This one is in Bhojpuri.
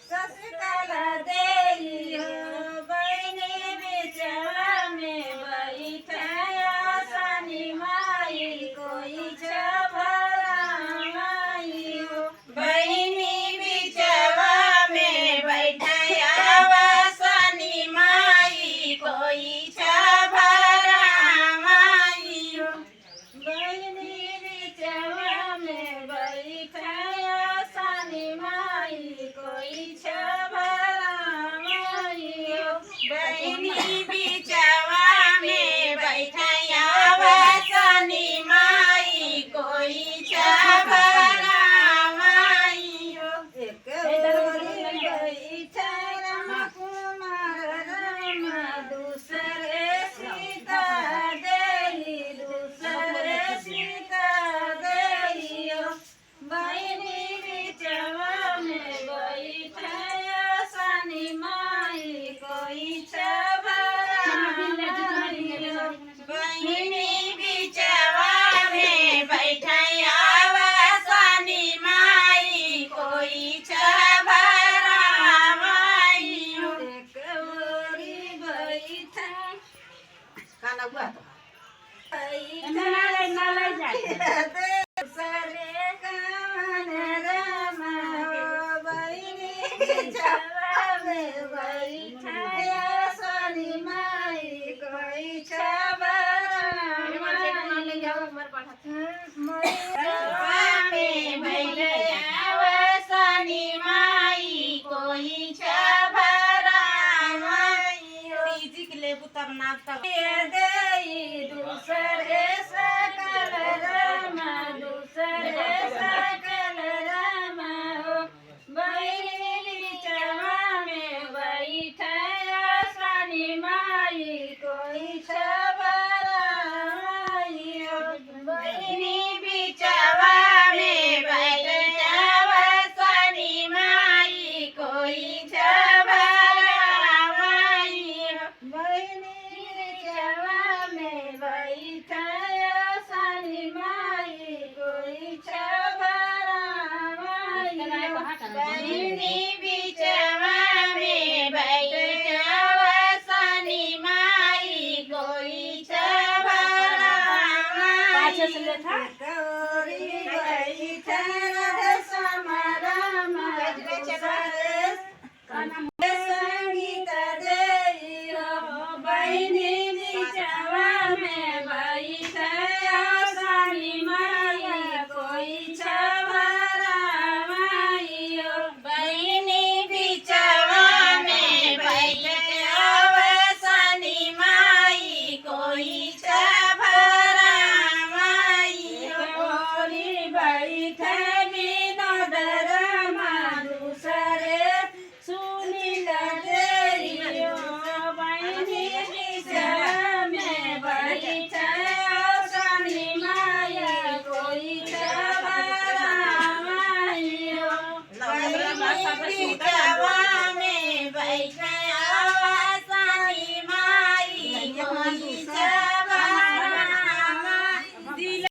ससकाला देई हो बहिनी बिचवा में बैठाया सानी माई कोई छबराई हो बहिनी बिचवा में बैठाया सानी माई कोई छबराई हो बहिनी बिचवा में बैठाया सानी माई कोई छबराई हो बहिनी बिचवा में बैठाया सानी माई कोई छबराई हो एक ओरी बैठा राम कुमार राम दूसरे सीता देई दूसरे सीता देई हो बहिनी बिचवा में बैठाया सानी माई कोई छबराई हो बहिनी बिचवा में बैठाया सानी माई कोई छबराई हो एक ओरी बैठा काना बुआ सरे कान राम हो बहिनी बिचवा में बैठाया सानी माई कोई छबराई हो में बैठाया सानी माई कोई छबराई हो ले पुतर नाता देई दूसरे सकल राम दूसरे सकल राम हो बहिनी बिचवा में बैठाया सानी माई कोई छबराई हो बहिनी बिचवा में बैठाया सानी माई कोई छबराई हो बहिनी बिचवा में बैठाया सानी माई कोई छबराई हो बहिनी बिचवा में बैठाया सानी माई कोई छबराई गौरी बैठा राधा समाराम संगीत देई हो बहिनी बिचवा में बैठाया सानी माई कोई छबराई हो बहिनी बिचवा में बैठाया सानी माई कोई छबराई हो गोरी बैठा विनोद राम दूसरे सुनील देई हो बहिनी बिचवा में बैठाया सानी माई कोई छबराई हो बहिनी बिचवा